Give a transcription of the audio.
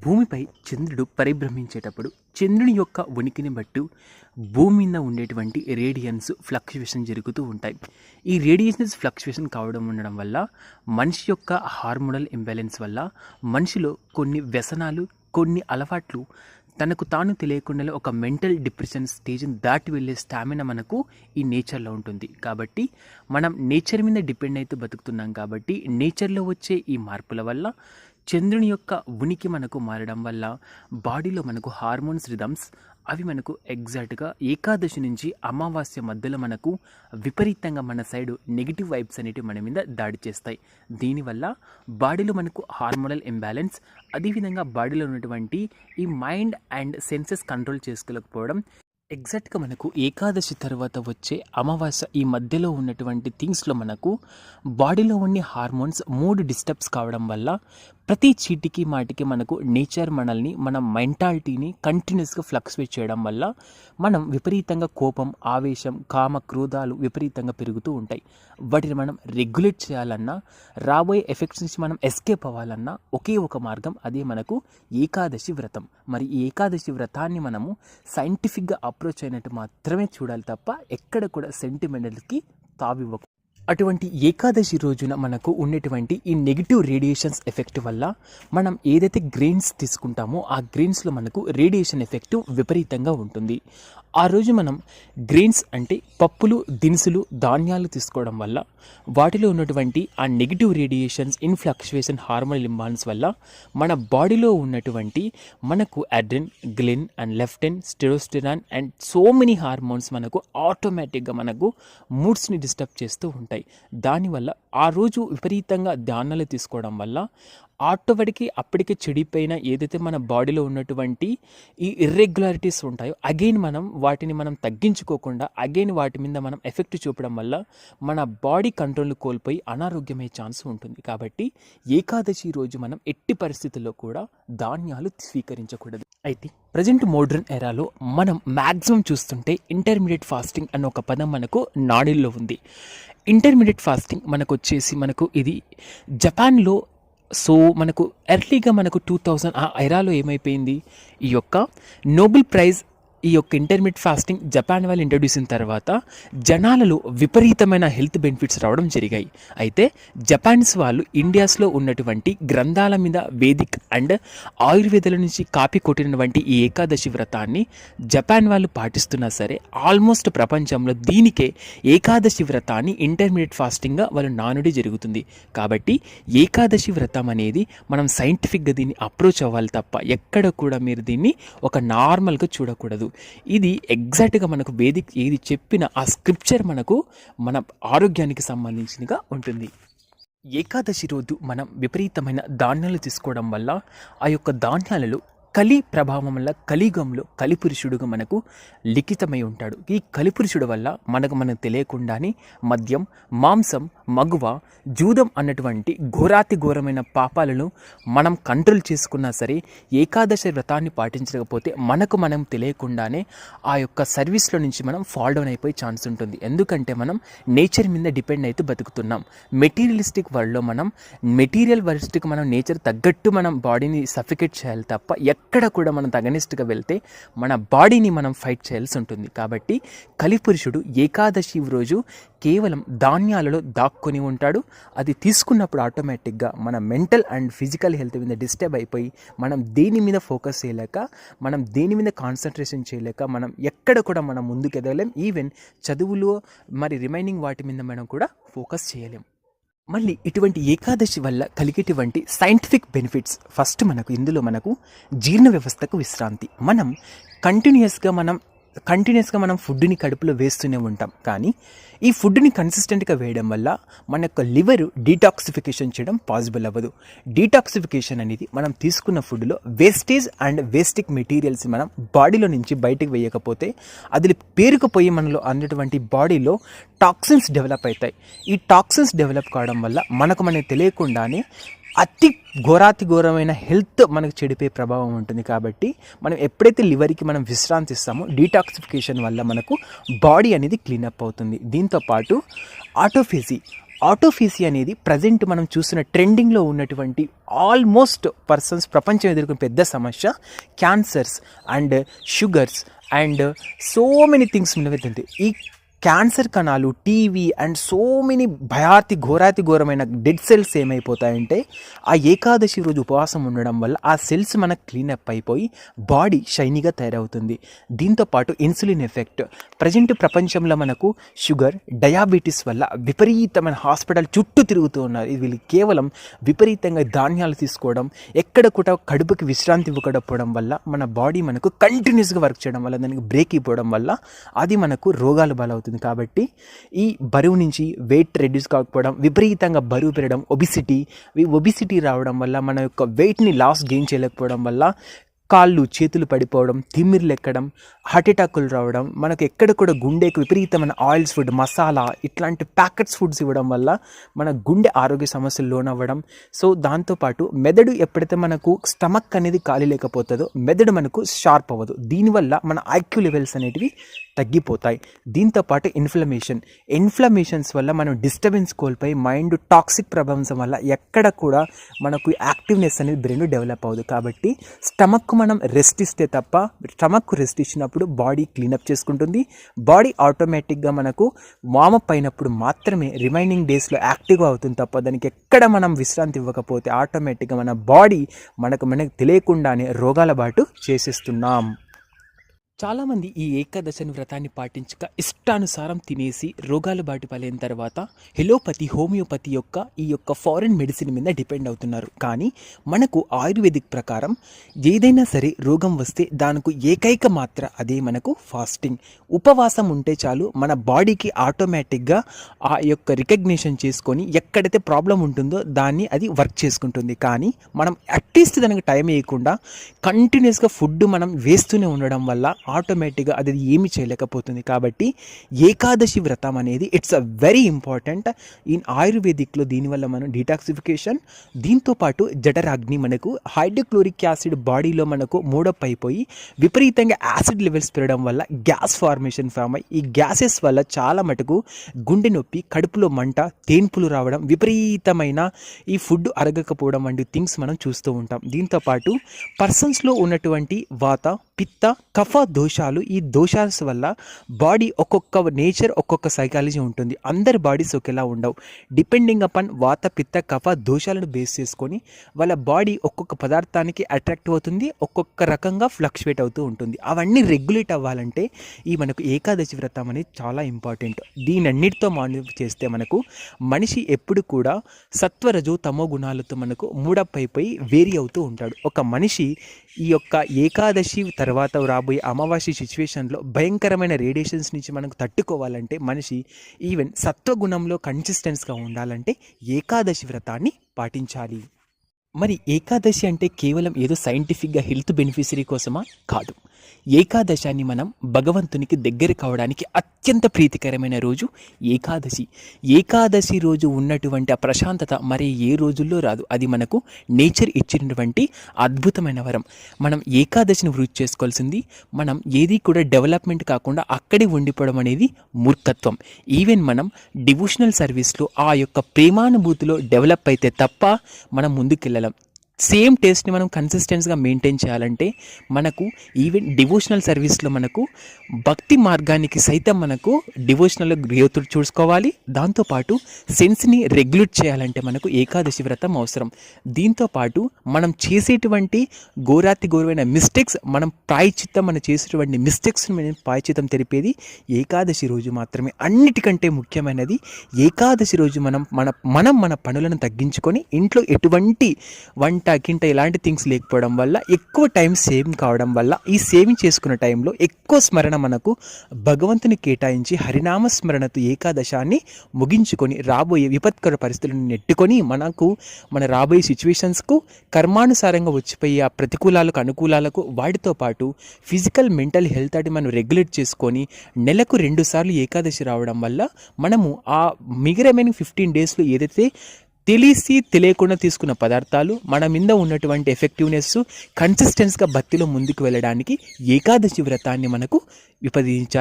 భూమిపై చంద్రుడు పరిభ్రమించేటప్పుడు చంద్రుని యొక్క ఉనికిని బట్టి భూమి మీద ఉండేటువంటి రేడియన్స్ ఫ్లక్చువేషన్ జరుగుతూ ఉంటాయి. ఈ రేడియేషన్స్ ఫ్లక్చువేషన్ ఉండడం వల్ల మనిషి యొక్క హార్మోనల్ ఇంబ్యాలెన్స్ వల్ల మనిషిలో కొన్ని వ్యసనాలు, కొన్ని అలవాట్లు తనకు తాను తెలియకుండా ఒక మెంటల్ డిప్రెషన్ స్టేజ్ని దాటి వెళ్ళే స్టామినా మనకు ఈ నేచర్లో ఉంటుంది. కాబట్టి మనం నేచర్ మీద డిపెండ్ అయితే బతుకుతున్నాం. కాబట్టి నేచర్లో వచ్చే ఈ మార్పుల వల్ల చంద్రుని యొక్క ఉనికి మనకు మారడం వల్ల బాడీలో మనకు హార్మోన్స్ రిథమ్స్ అవి మనకు ఎగ్జాక్ట్గా ఏకాదశి నుంచి అమావాస్య మధ్యలో మనకు విపరీతంగా మన సైడ్ నెగిటివ్ వైబ్స్ అనేటివి మన మీద దాడి చేస్తాయి. దీనివల్ల బాడీలో మనకు హార్మోనల్ ఇంబ్యాలెన్స్, అదేవిధంగా బాడీలో ఉన్నటువంటి ఈ మైండ్ అండ్ సెన్సెస్ కంట్రోల్ చేసుకోలేకపోవడం, ఎగ్జాక్ట్గా మనకు ఏకాదశి తర్వాత వచ్చే అమావాస్య ఈ మధ్యలో ఉన్నటువంటి థింగ్స్లో మనకు బాడీలో ఉండే హార్మోన్స్ మూడు డిస్టర్బ్స్ కావడం వల్ల ప్రతి చీటికి మాటికి మనకు నేచర్ మనల్ని, మన మెంటాలిటీని కంటిన్యూస్గా ఫ్లక్చువేట్ చేయడం వల్ల మనం విపరీతంగా కోపం, ఆవేశం, కామ, క్రోధాలు విపరీతంగా పెరుగుతూ ఉంటాయి. వాటిని మనం రెగ్యులేట్ చేయాలన్నా, రాబోయే ఎఫెక్ట్స్ నుంచి మనం ఎస్కేప్ అవ్వాలన్నా ఒకే ఒక మార్గం, అదే మనకు ఏకాదశి వ్రతం. మరి ఈ ఏకాదశి వ్రతాన్ని మనము సైంటిఫిక్గా అప్రోచ్ అయినట్టు మాత్రమే చూడాలి తప్ప ఎక్కడ కూడా సెంటిమెంటల్కి తావివ్వకు. అటువంటి ఏకాదశి రోజున మనకు ఉండేటువంటి ఈ నెగిటివ్ రేడియేషన్స్ ఎఫెక్ట్ వల్ల మనం ఏదైతే గ్రెయిన్స్ తీసుకుంటామో ఆ గ్రెయిన్స్లో మనకు రేడియేషన్ ఎఫెక్ట్ విపరీతంగా ఉంటుంది. ఆ రోజు మనం గ్రెయిన్స్ అంటే పప్పులు, దినుసులు, ధాన్యాలు తీసుకోవడం వల్ల వాటిలో ఉన్నటువంటి ఆ నెగిటివ్ రేడియేషన్స్, ఇన్ఫ్లక్చువేషన్, హార్మోనల్ ఇంబాలెన్స్ వల్ల మన బాడీలో ఉన్నటువంటి మనకు అడ్రిన్, గ్లిన్ అండ్ లెఫ్టిన్, స్టెరోస్టెరాన్ అండ్ సో మెనీ హార్మోన్స్ మనకు ఆటోమేటిక్గా మనకు మూడ్స్ని డిస్టర్బ్ చేస్తూ ఉంటాయి. దానివల్ల ఆ రోజు విపరీతంగా ధాన్యాలు తీసుకోవడం వల్ల ఆటోమేటిక్గా అప్పటికే చెడిపోయిన ఏదైతే మన బాడీలో ఉన్నటువంటి ఈ ఇర్రెగ్యులారిటీస్ ఉంటాయో అగైన్ వాటిని మనం తగ్గించుకోకుండా అగైన్ వాటి మీద మనం ఎఫెక్ట్ చూపడం వల్ల మన బాడీ కంట్రోల్ కోల్పోయి అనారోగ్యమయ్యే ఛాన్స్ ఉంటుంది. కాబట్టి ఏకాదశి రోజు మనం ఎట్టి పరిస్థితుల్లో కూడా ధాన్యాలు స్వీకరించకూడదు. అయితే ప్రజెంట్ మోడ్రన్ ఎరాలో మనం మ్యాక్సిమం చూస్తుంటే ఇంటర్మీడియట్ ఫాస్టింగ్ అన్న ఒక పదం మనకు నాడీల్లో ఉంది. ఇంటర్మీడియట్ ఫాస్టింగ్ మనకు ఇది జపాన్లో, సో మనకు ఎర్లీగా మనకు 2000 ఆ ఎరాలో ఏమైపోయింది, ఈ యొక్క నోబెల్ ప్రైజ్ ఈ యొక్క ఇంటర్మీడియట్ ఫాస్టింగ్ జపాన్ వాళ్ళు ఇంట్రడ్యూస్ అయిన తర్వాత జనాలలో విపరీతమైన హెల్త్ బెనిఫిట్స్ రావడం జరిగాయి. అయితే జపానీస్ వాళ్ళు ఇండియాస్లో ఉన్నటువంటి గ్రంథాల మీద వేదిక్ అండ్ ఆయుర్వేదాల నుంచి కాపీ కొట్టినటువంటి ఈ ఏకాదశి వ్రతాన్ని జపాన్ వాళ్ళు పాటిస్తున్నా సరే ఆల్మోస్ట్ ప్రపంచంలో దీనికే ఏకాదశి వ్రతాన్ని ఇంటర్మీడియట్ ఫాస్టింగ్గా వాళ్ళు నానుడి జరుగుతుంది. కాబట్టి ఏకాదశి వ్రతం అనేది మనం సైంటిఫిక్గా దీన్ని అప్రోచ్ అవ్వాలి తప్ప ఎక్కడ కూడా మీరు దీన్ని ఒక నార్మల్గా చూడకూడదు. ఇది ఎగ్జాక్ట్గా మనకు వేదిక్ ఏది చెప్పిన ఆ స్క్రిప్చర్ మనకు మన ఆరోగ్యానికి సంబంధించినగా ఉంటుంది. ఏకాదశి రోజు మనం విపరీతమైన ధాన్యాలు తీసుకోవడం వల్ల ఆ యొక్క ధాన్యాలలో కలి ప్రభావం వల్ల కలియుగంలో కలిపురుషుడుగా మనకు లిఖితమై ఉంటాడు. ఈ కలిపురుషుడు వల్ల మనకు తెలియకుండానే మద్యం, మాంసం, మగువ, జూదం అన్నటువంటి ఘోరాతి ఘోరమైన పాపాలను మనం కంట్రోల్ చేసుకున్నా సరే ఏకాదశి వ్రతాన్ని పాటించకపోతే మనం తెలియకుండానే ఆ యొక్క సర్వీస్లో నుంచి మనం ఫాల్ డౌన్ అయిపోయే ఛాన్స్ ఉంటుంది. ఎందుకంటే మనం నేచర్ మీద డిపెండ్ అయితే బతుకుతున్నాం. మెటీరియలిస్టిక్ వరల్డ్లో మనం మెటీరియల్ వరల్డ్కి మనం నేచర్ తగ్గట్టు మనం బాడీని సఫికేట్ చేయాలి తప్ప ఎక్కడ కూడా మనం అగనిస్ట్గా వెళ్తే మన బాడీని మనం ఫైట్ చేయాల్సి ఉంటుంది. కాబట్టి కలిపురుషుడు ఏకాదశి రోజు కేవలం ధాన్యాలలో దాక్కుని ఉంటాడు. అది తీసుకున్నప్పుడు ఆటోమేటిక్గా మన మెంటల్ అండ్ ఫిజికల్ హెల్త్ మీద డిస్టర్బ్ అయిపోయి మనం దేని మీద ఫోకస్ చేయలేక, మనం దేని మీద కాన్సన్ట్రేషన్ చేయలేక మనం ఎక్కడ కూడా మనం ముందుకు ఎదగలేం. ఈవెన్ చదువులో మరి రిమైనింగ్ వాటి మీద మనం కూడా ఫోకస్ చేయలేం. మళ్ళీ ఇటువంటి ఏకాదశి వల్ల కలిగేటువంటి సైంటిఫిక్ బెనిఫిట్స్, ఫస్ట్ ఇందులో మనకు జీర్ణ వ్యవస్థకు విశ్రాంతి. మనం కంటిన్యూస్గా మనం ఫుడ్ని కడుపులో వేస్తూనే ఉంటాం. కానీ ఈ ఫుడ్ని కన్సిస్టెంట్గా వేయడం వల్ల మన యొక్క లివర్ డీటాక్సిఫికేషన్ చేయడం పాసిబుల్ అవ్వదు. డీటాక్సిఫికేషన్ అనేది మనం తీసుకున్న ఫుడ్లో వేస్టేజ్ అండ్ వేస్టిక్ మెటీరియల్స్ మనం బాడీలో నుంచి బయటకు వేయకపోతే అది పేరుకుపోయి మనలో అన్నటువంటి బాడీలో టాక్సిన్స్ డెవలప్ అవుతాయి. ఈ టాక్సిన్స్ డెవలప్ కావడం వల్ల మనకు తెలియకుండానే అతి ఘోరమైన హెల్త్ మనకు చెడిపోయే ప్రభావం ఉంటుంది. కాబట్టి మనం ఎప్పుడైతే లివర్కి మనం విశ్రాంతి ఇస్తామో డీటాక్సిఫికేషన్ వల్ల మనకు బాడీ అనేది క్లీనప్ అవుతుంది. దీంతోపాటు ఆటోఫేసియా అనేది ప్రజెంట్ మనం చూస్తున్న ట్రెండింగ్లో ఉన్నటువంటి ఆల్మోస్ట్ పర్సన్స్ ప్రపంచం ఎదుర్కొనే పెద్ద సమస్య cancers and sugars and so many things నిలబెడుతుంది. ఈ క్యాన్సర్ కణాలు, టీవీ అండ్ సో మెనీ ఘోరాతి ఘోరమైన డెడ్ సెల్స్ ఏమైపోతాయంటే ఆ ఏకాదశి రోజు ఉపవాసం ఉండడం వల్ల ఆ సెల్స్ మనకు క్లీనప్ అయిపోయి బాడీ షైనీగా తయారవుతుంది. దీంతోపాటు ఇన్సులిన్ ఎఫెక్ట్, ప్రజెంట్ ప్రపంచంలో మనకు షుగర్, డయాబెటీస్ వల్ల విపరీతమైన హాస్పిటల్ చుట్టూ తిరుగుతూ ఉన్నారు. వీళ్ళు కేవలం విపరీతంగా ధాన్యాలు తీసుకోవడం, ఎక్కడ కూడా కడుపుకి విశ్రాంతి ఇవ్వకపోవడం వల్ల మన బాడీ మనకు కంటిన్యూస్గా వర్క్ చేయడం వల్ల దానికి బ్రేక్ అయిపోవడం వల్ల అది మనకు రోగాలు బలవుతుంది. కాబట్టి ఈ బరువు నుంచి వెయిట్ రెడ్యూస్ కాకపోవడం, విపరీతంగా బరువు పెరగడం, ఒబిసిటీ రావడం వల్ల మన యొక్క వెయిట్ని లాస్ గెయిన్ చేయలేకపోవడం వల్ల కాళ్ళు చేతులు పడిపోవడం, తిమ్మిర్లు ఎక్కడం, హార్ట్ అటాకులు రావడం, మనకు ఎక్కడ కూడా గుండెకు విపరీతమైన ఆయిల్స్ ఫుడ్, మసాలా ఇట్లాంటి ప్యాకెట్స్ ఫుడ్స్ ఇవ్వడం వల్ల మన గుండె ఆరోగ్య సమస్యలు లోనవ్వడం. సో దాంతోపాటు మెదడు ఎప్పుడైతే మనకు స్టమక్ అనేది ఖాళీ లేకపోతుందో మెదడు మనకు షార్ప్ అవ్వదు. దీనివల్ల మన ఐక్యూ లెవెల్స్ అనేటివి తగ్గిపోతాయి. దీంతోపాటు ఇన్ఫ్లమేషన్స్ వల్ల మనం డిస్టర్బెన్స్ కోల్పోయి మైండ్ టాక్సిక్ ప్రభావం వల్ల ఎక్కడ కూడా మనకు యాక్టివ్నెస్ అనేది బ్రెయిన్ డెవలప్ అవ్వదు. కాబట్టి స్టమక్ మనం రెస్ట్ ఇస్తే తప్ప, స్టమక్ రెస్ట్ ఇచ్చినప్పుడు బాడీ క్లీనప్ చేసుకుంటుంది. బాడీ ఆటోమేటిక్గా మనకు వామప్ అయినప్పుడు మాత్రమే రిమైనింగ్ డేస్లో యాక్టివ్గా అవుతుంది తప్ప దానికి ఎక్కడ మనం విశ్రాంతి ఇవ్వకపోతే ఆటోమేటిక్గా మన బాడీ మనకు తెలియకుండానే రోగాల బాటు చేసేస్తున్నాం. చాలామంది ఈ ఏకాదశి వ్రతాన్ని పాటించక ఇష్టానుసారం తినేసి రోగాలు బాటు పాలైన తర్వాత హెలోపతి, హోమియోపతి ఈ యొక్క ఫారిన్ మెడిసిన్ మీద డిపెండ్ అవుతున్నారు. కానీ మనకు ఆయుర్వేదిక్ ప్రకారం ఏదైనా సరే రోగం వస్తే దానికి ఏకైక మాత్ర అదే మనకు ఫాస్టింగ్. ఉపవాసం ఉంటే చాలు మన బాడీకి ఆటోమేటిక్గా ఆ యొక్క రికగ్నిషన్ చేసుకొని ఎక్కడైతే ప్రాబ్లం ఉంటుందో దాన్ని అది వర్క్ చేసుకుంటుంది. కానీ మనం అట్లీస్ట్ దానికి టైం వేయకుండా కంటిన్యూస్గా ఫుడ్ మనం వేస్తూనే ఉండడం వల్ల ఆటోమేటిక్గా అది ఏమి చేయలేకపోతుంది. కాబట్టి ఏకాదశి వ్రతం అనేది it's a very important in ఆయుర్వేదిక్లో. దీనివల్ల మనం డీటాక్సిఫికేషన్, దీంతోపాటు జఠరాగ్ని, మనకు హైడ్రోక్లోరిక్ యాసిడ్ బాడీలో మనకు మూడప్ అయిపోయి విపరీతంగా యాసిడ్ లెవెల్స్ పెరగడం వల్ల గ్యాస్ ఫార్మేషన్ ఫామ్ అయ్యి ఈ గ్యాసెస్ వల్ల చాలా మటుకు గుండె నొప్పి, కడుపులో మంట, తేన్పులు రావడం, విపరీతమైన ఈ ఫుడ్ అరగకపోవడం వంటి థింగ్స్ మనం చూస్తూ ఉంటాం. దీంతోపాటు పర్సన్స్లో ఉన్నటువంటి వాత, పిత్త, కఫ దోషాలు, ఈ దోషాల వల్ల బాడీ ఒక్కొక్క నేచర్, ఒక్కొక్క సైకాలజీ ఉంటుంది. అందరి బాడీస్ ఒకేలా ఉండవు. డిపెండింగ్ అపాన్ వాత, పిత్త, కఫ దోషాలను బేస్ చేసుకొని వాళ్ళ బాడీ ఒక్కొక్క పదార్థానికి అట్రాక్ట్ అవుతుంది, ఒక్కొక్క రకంగా ఫ్లక్చువేట్ అవుతూ ఉంటుంది. అవన్నీ రెగ్యులేట్ అవ్వాలంటే ఈ మనకు ఏకాదశి వ్రతం అనేది చాలా ఇంపార్టెంట్. దీనన్నిటితో మానిటర్ చేస్తే మనకు మనిషి ఎప్పుడు కూడా సత్వరజో తమో గుణాలతో మనకు మూడప్ అయిపోయి వేరీ అవుతూ ఉంటాడు. ఒక మనిషి ఈ యొక్క ఏకాదశి తర్వాత రాబోయే అమావాస్య సిచ్యువేషన్లో భయంకరమైన రేడియేషన్స్ నుంచి మనకు తట్టుకోవాలంటే మనిషి ఈవెన్ సత్వగుణంలో కన్సిస్టెన్స్గా ఉండాలంటే ఏకాదశి వ్రతాన్ని పాటించాలి. మరి ఏకాదశి అంటే కేవలం ఏదో సైంటిఫిక్గా హెల్త్ బెనిఫిషరీ కోసమా? కాదు. ఏకాదశాన్ని మనం భగవంతునికి దగ్గర కావడానికి అత్యంత ప్రీతికరమైన రోజు ఏకాదశి. ఏకాదశి రోజు ఉన్నటువంటి ఆ ప్రశాంతత మరి ఏ రోజుల్లో రాదు. అది మనకు నేచర్ ఇచ్చినటువంటి అద్భుతమైన వరం. మనం ఏకాదశిని వృద్ధి చేసుకోవాల్సింది. మనం ఏది కూడా డెవలప్మెంట్ కాకుండా అక్కడే ఉండిపోవడం అనేది మూర్ఖత్వం. ఈవెన్ మనం డివోషనల్ సర్వీస్లో ఆ యొక్క ప్రేమానుభూతిలో డెవలప్ అయితే తప్ప మనం ముందుకెళ్ళలేం. సేమ్ టేస్ట్ని మనం కన్సిస్టెన్స్గా మెయింటైన్ చేయాలంటే మనకు ఈవెన్ డివోషనల్ సర్వీస్లో మనకు భక్తి మార్గానికి సైతం మనకు డివోషనల్ గ్రోత్ చూసుకోవాలి. దాంతోపాటు సెన్స్ని రెగ్యులేట్ చేయాలంటే మనకు ఏకాదశి వ్రతం అవసరం. దీంతోపాటు మనం చేసేటువంటి ఘోరమైన మిస్టేక్స్, మనం చేసేటువంటి మిస్టేక్స్ని మనం ప్రాయశ్చిత్తం తెలిపేది ఏకాదశి రోజు మాత్రమే. అన్నిటికంటే ముఖ్యమైనది ఏకాదశి రోజు మన పనులను తగ్గించుకొని ఇంట్లో ఎటువంటి వంట గింట ఇలాంటి థింగ్స్ లేకపోవడం వల్ల ఎక్కువ టైం సేవింగ్ కావడం వల్ల ఈ సేవింగ్ చేసుకున్న టైంలో ఎక్కువ స్మరణ మనకు భగవంతుని కేటాయించి హరినామ స్మరణతో ఏకాదశాన్ని ముగించుకొని రాబోయే విపత్కర పరిస్థితులను నెట్టుకొని మన రాబోయే సిచ్యువేషన్స్కు కర్మానుసారంగా వచ్చిపోయే ఆ ప్రతికూలాలకు, అనుకూలాలకు వాటితో పాటు ఫిజికల్, మెంటల్ హెల్త్ అది మనం రెగ్యులేట్ చేసుకొని నెలకు 2 సార్లు ఏకాదశి రావడం వల్ల మనము ఆ మిగిలిన 15 డేస్లో ఏదైతే తెలియకుండా తీసుకున్న పదార్థాలు మన మీద ఉన్నటువంటి ఎఫెక్టివ్నెస్, కన్సిస్టెన్స్గా భక్తిలో ముందుకు వెళ్ళడానికి ఏకాదశి వ్రతాన్ని మనకు విపదించారు.